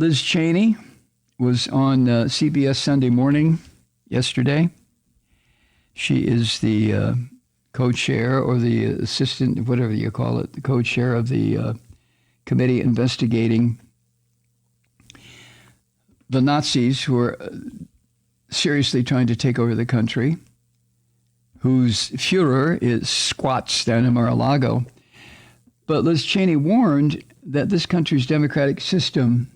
Liz Cheney was on CBS Sunday Morning yesterday. She is the co-chair or the assistant, whatever you call it, the co-chair of the committee investigating the Nazis who are seriously trying to take over the country, whose Führer squats down in Mar-a-Lago. But Liz Cheney warned that this country's democratic system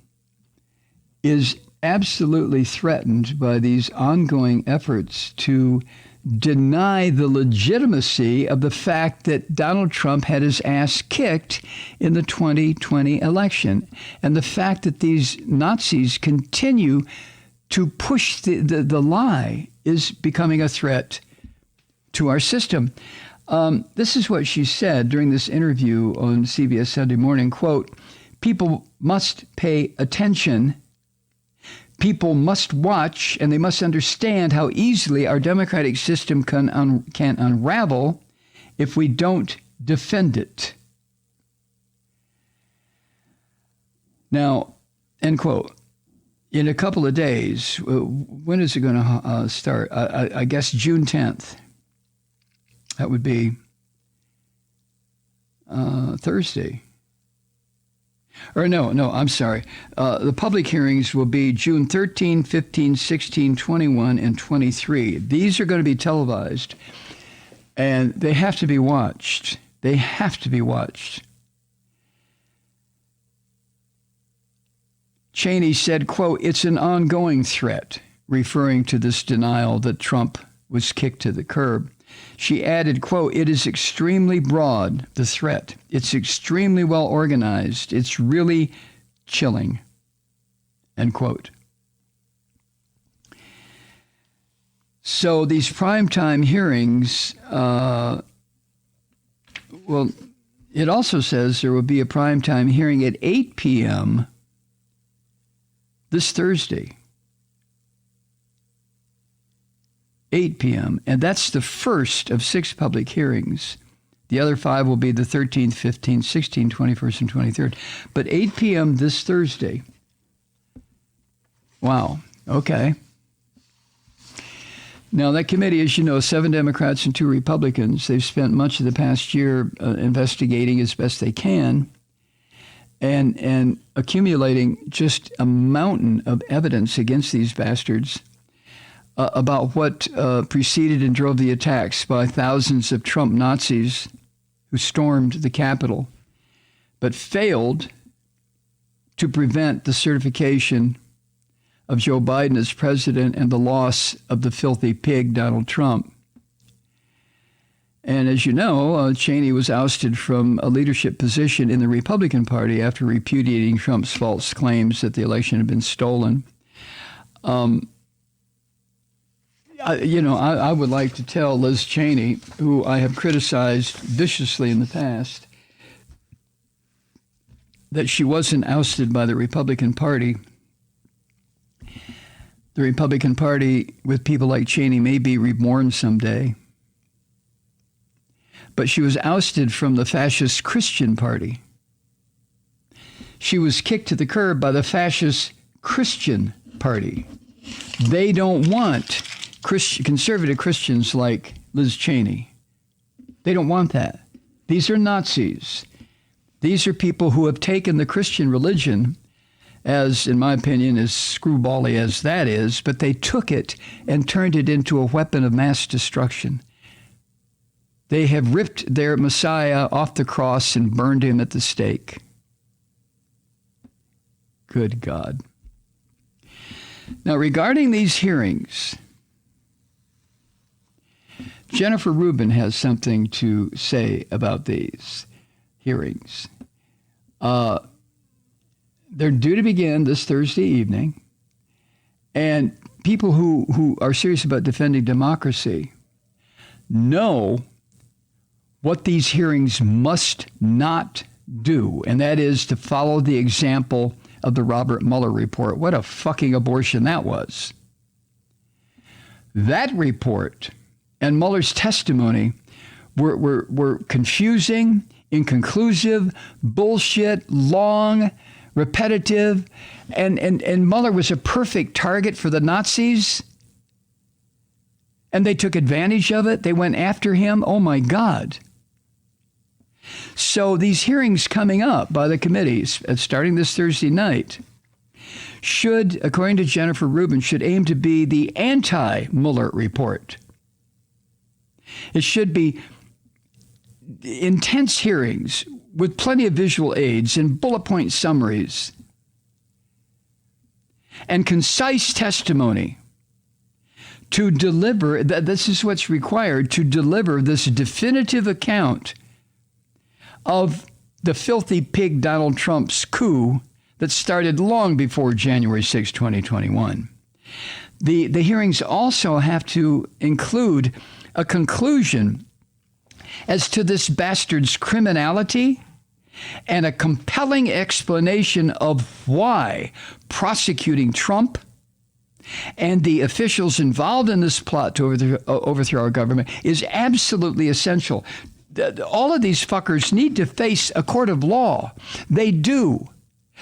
is absolutely threatened by these ongoing efforts to deny the legitimacy of the fact that Donald Trump had his ass kicked in the 2020 election, and the fact that these Nazis continue to push the lie is becoming a threat to our system. This is what she said during this interview on CBS Sunday Morning, quote, "People must pay attention. People must watch, and they must understand how easily our democratic system can unravel if we don't defend it." Now, end quote. In a couple of days, when is it going to start? I guess June 10th. That would be Thursday. Or no, I'm sorry. The public hearings will be June 13, 15, 16, 21, and 23. These are going to be televised, and they have to be watched. They have to be watched. Cheney said, quote, "It's an ongoing threat," referring to this denial that Trump was kicked to the curb. She added, quote, "It is extremely broad, the threat. It's extremely well organized. It's really chilling," end quote. So these primetime hearings, well, it also says there will be a primetime hearing at 8 p.m. this Thursday. 8 p.m., and that's the first of 6 public hearings. The other 5 will be the 13th, 15th, 16th, 21st, and 23rd. But 8 p.m. this Thursday. Wow. Okay. Now, that committee, as you know, 7 Democrats and 2 Republicans. They've spent much of the past year investigating as best they can and accumulating just a mountain of evidence against these bastards about what preceded and drove the attacks by thousands of Trump Nazis who stormed the Capitol, but failed to prevent the certification of Joe Biden as president and the loss of the filthy pig, Donald Trump. And as you know, Cheney was ousted from a leadership position in the Republican Party after repudiating Trump's false claims that the election had been stolen. I would like to tell Liz Cheney, who I have criticized viciously in the past, that she wasn't ousted by the Republican Party. The Republican Party, with people like Cheney, may be reborn someday. But she was ousted from the fascist Christian Party. She was kicked to the curb by the fascist Christian Party. They don't want conservative Christians like Liz Cheney. They don't want that. These are Nazis. These are people who have taken the Christian religion, as, in my opinion, as screwbally as that is, but they took it and turned it into a weapon of mass destruction. They have ripped their Messiah off the cross and burned him at the stake. Good God. Now, regarding these hearings, Jennifer Rubin has something to say about these hearings. They're due to begin this Thursday evening, and people who are serious about defending democracy know what these hearings must not do, and that is to follow the example of the Robert Mueller report. What a fucking abortion that was. That report and Mueller's testimony were confusing, inconclusive, bullshit, long, repetitive, and Mueller was a perfect target for the Nazis. And they took advantage of it. They went after him. Oh, my God. So these hearings coming up by the committees, starting this Thursday night, should, according to Jennifer Rubin, should aim to be the anti-Mueller report. It should be intense hearings with plenty of visual aids and bullet point summaries and concise testimony to deliver, this is what's required, to deliver this definitive account of the filthy pig Donald Trump's coup that started long before January 6, 2021. The hearings also have to include a conclusion as to this bastard's criminality and a compelling explanation of why prosecuting Trump and the officials involved in this plot to overthrow our government is absolutely essential. All of these fuckers need to face a court of law. They do.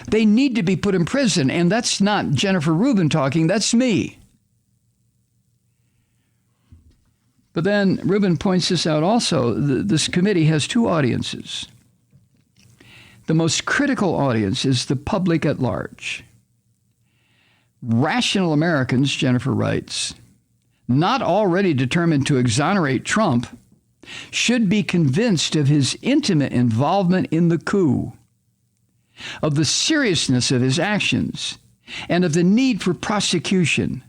They need to be put in prison. And that's not Jennifer Rubin talking. That's me. But then Rubin points this out also. This committee has two audiences. The most critical audience is the public at large. Rational Americans, Jennifer writes, not already determined to exonerate Trump, should be convinced of his intimate involvement in the coup, of the seriousness of his actions, and of the need for prosecution.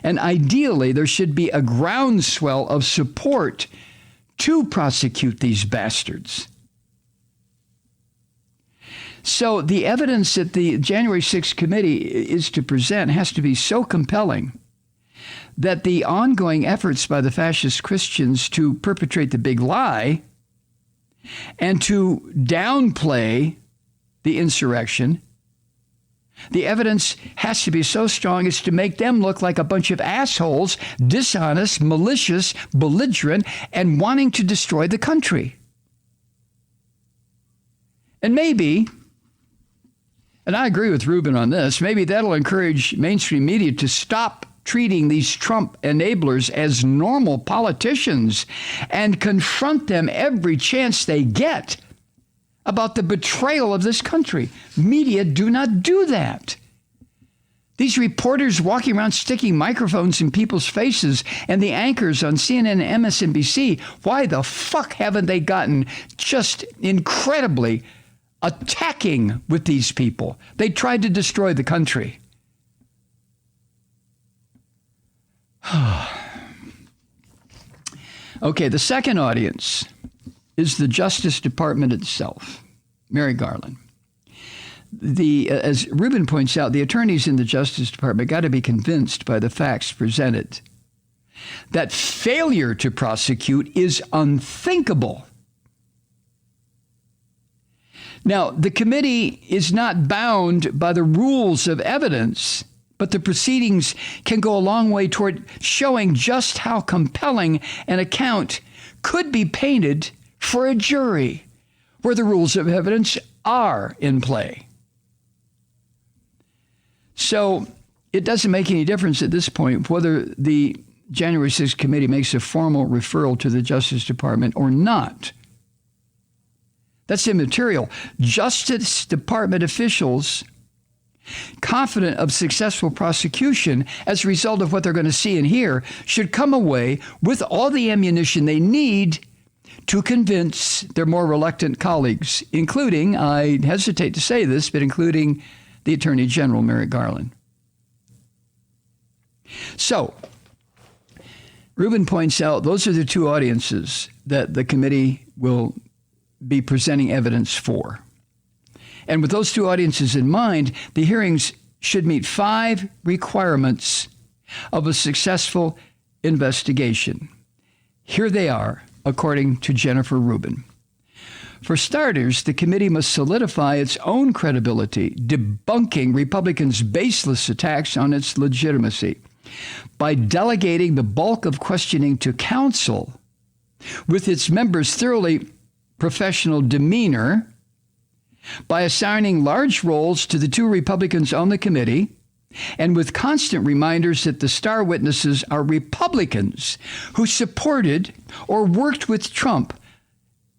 And ideally, there should be a groundswell of support to prosecute these bastards. So the evidence that the January 6th committee is to present has to be so compelling that the ongoing efforts by the fascist Christians to perpetrate the big lie and to downplay the insurrection, the evidence has to be so strong as to make them look like a bunch of assholes, dishonest, malicious, belligerent, and wanting to destroy the country. And maybe, and I agree with Rubin on this, maybe that'll encourage mainstream media to stop treating these Trump enablers as normal politicians and confront them every chance they get about the betrayal of this country. Media do not do that. These reporters walking around sticking microphones in people's faces and the anchors on CNN and MSNBC, why the fuck haven't they gotten just incredibly attacking with these people? They tried to destroy the country. Okay, the second audience is the Justice Department itself. Merrick Garland. As Rubin points out, the attorneys in the Justice Department got to be convinced by the facts presented that failure to prosecute is unthinkable. Now, the committee is not bound by the rules of evidence, but the proceedings can go a long way toward showing just how compelling an account could be painted for a jury where the rules of evidence are in play. So it doesn't make any difference at this point whether the January 6th committee makes a formal referral to the Justice Department or not. That's immaterial. Justice Department officials, confident of successful prosecution as a result of what they're going to see and hear, should come away with all the ammunition they need to convince their more reluctant colleagues, including, I hesitate to say this, but including the Attorney General, Merrick Garland. So, Rubin points out those are the two audiences that the committee will be presenting evidence for. And with those two audiences in mind, the hearings should meet 5 requirements of a successful investigation. Here they are, according to Jennifer Rubin. For starters, the committee must solidify its own credibility, debunking Republicans' baseless attacks on its legitimacy by delegating the bulk of questioning to counsel with its members' thoroughly professional demeanor by assigning large roles to the two Republicans on the committee, and with constant reminders that the star witnesses are Republicans who supported or worked with Trump.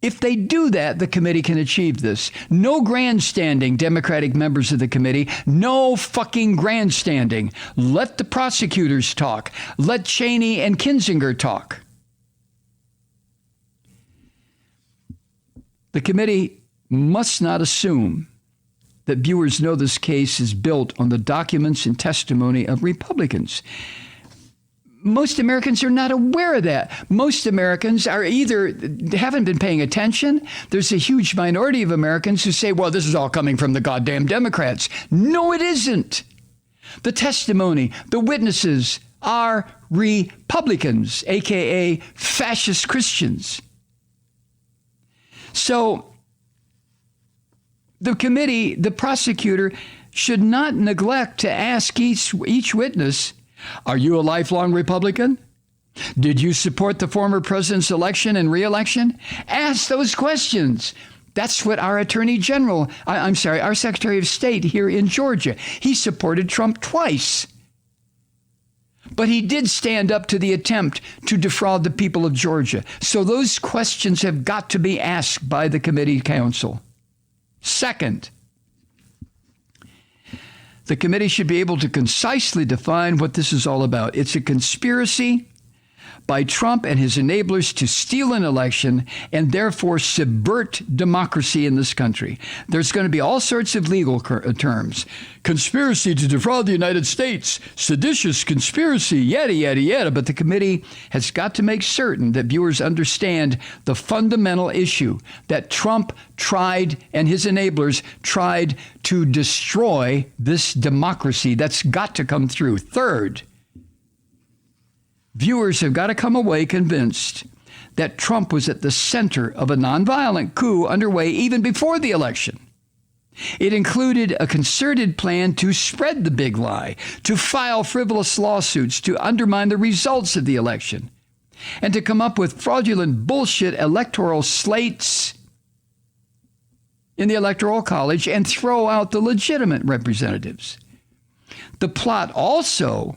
If they do that, the committee can achieve this. No grandstanding, Democratic members of the committee. No fucking grandstanding. Let the prosecutors talk. Let Cheney and Kinzinger talk. The committee must not assume that viewers know this case is built on the documents and testimony of Republicans. Most Americans are not aware of that. Most Americans are either haven't been paying attention. There's a huge minority of Americans who say, well, this is all coming from the goddamn Democrats. No, it isn't. The testimony, the witnesses are Republicans, a.k.a. fascist Christians. So the committee, the prosecutor, should not neglect to ask each witness, are you a lifelong Republican? Did you support the former president's election and re-election? Ask those questions. That's what our our Secretary of State here in Georgia, he supported Trump twice. But he did stand up to the attempt to defraud the people of Georgia. So those questions have got to be asked by the committee counsel. Second, the committee should be able to concisely define what this is all about. It's a conspiracy by Trump and his enablers to steal an election and therefore subvert democracy in this country. There's going to be all sorts of legal terms. Conspiracy to defraud the United States, seditious conspiracy, yada, yada, yada. But the committee has got to make certain that viewers understand the fundamental issue that Trump tried and his enablers tried to destroy this democracy. That's got to come through. Third, viewers have got to come away convinced that Trump was at the center of a nonviolent coup underway even before the election. It included a concerted plan to spread the big lie, to file frivolous lawsuits, to undermine the results of the election, and to come up with fraudulent bullshit electoral slates in the Electoral College and throw out the legitimate representatives. The plot also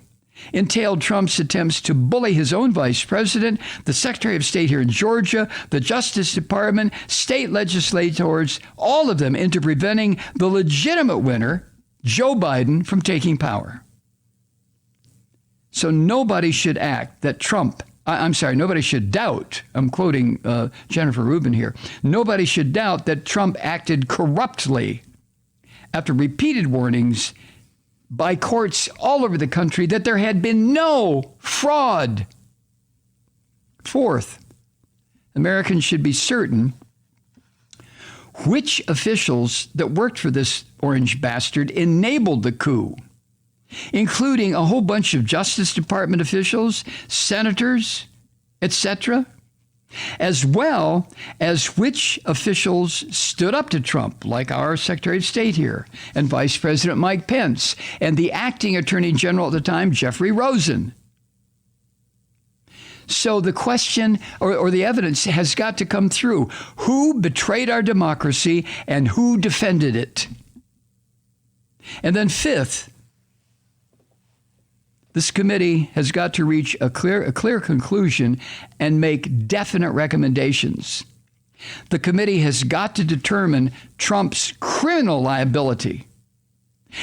entailed Trump's attempts to bully his own vice president, the Secretary of State here in Georgia, the Justice Department, state legislators, all of them into preventing the legitimate winner, Joe Biden, from taking power. So nobody should nobody should doubt, I'm quoting Jennifer Rubin here, nobody should doubt that Trump acted corruptly after repeated warnings by courts all over the country that there had been no fraud. Fourth, Americans should be certain which officials that worked for this orange bastard enabled the coup, including a whole bunch of Justice Department officials, senators, etc., as well as which officials stood up to Trump, like our Secretary of State here, and Vice President Mike Pence, and the acting Attorney General at the time, Jeffrey Rosen. So the question or the evidence has got to come through. Who betrayed our democracy and who defended it? And then fifth, this committee has got to reach a clear conclusion and make definite recommendations. The committee has got to determine Trump's criminal liability.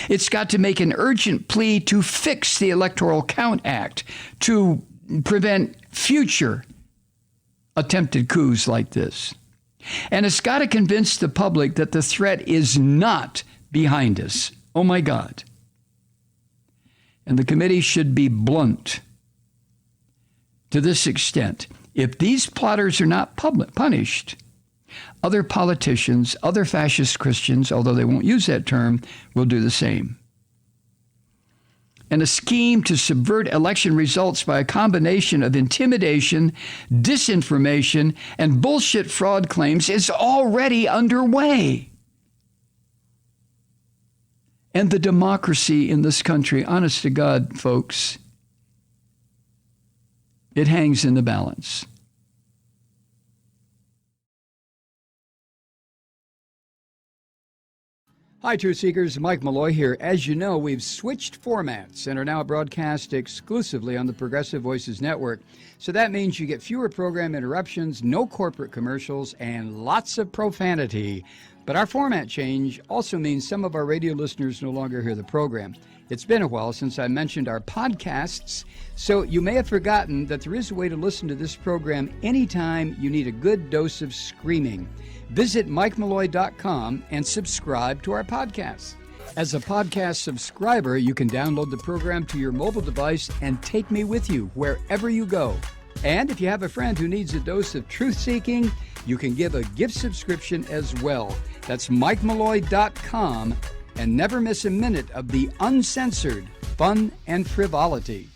It's got to make an urgent plea to fix the Electoral Count Act to prevent future attempted coups like this. And it's got to convince the public that the threat is not behind us. Oh, my God. And the committee should be blunt to this extent. If these plotters are not punished, other politicians, other fascist Christians, although they won't use that term, will do the same. And a scheme to subvert election results by a combination of intimidation, disinformation, and bullshit fraud claims is already underway. And the democracy in this country, honest to God, folks, it hangs in the balance. Hi, Truth Seekers. Mike Malloy here. As you know, we've switched formats and are now broadcast exclusively on the Progressive Voices Network. So that means you get fewer program interruptions, no corporate commercials, and lots of profanity. But our format change also means some of our radio listeners no longer hear the program. It's been a while since I mentioned our podcasts, so you may have forgotten that there is a way to listen to this program anytime you need a good dose of screaming. Visit MikeMalloy.com and subscribe to our podcast. As a podcast subscriber, you can download the program to your mobile device and take me with you wherever you go. And if you have a friend who needs a dose of truth-seeking, you can give a gift subscription as well. That's MikeMalloy.com, and never miss a minute of the uncensored fun and frivolity.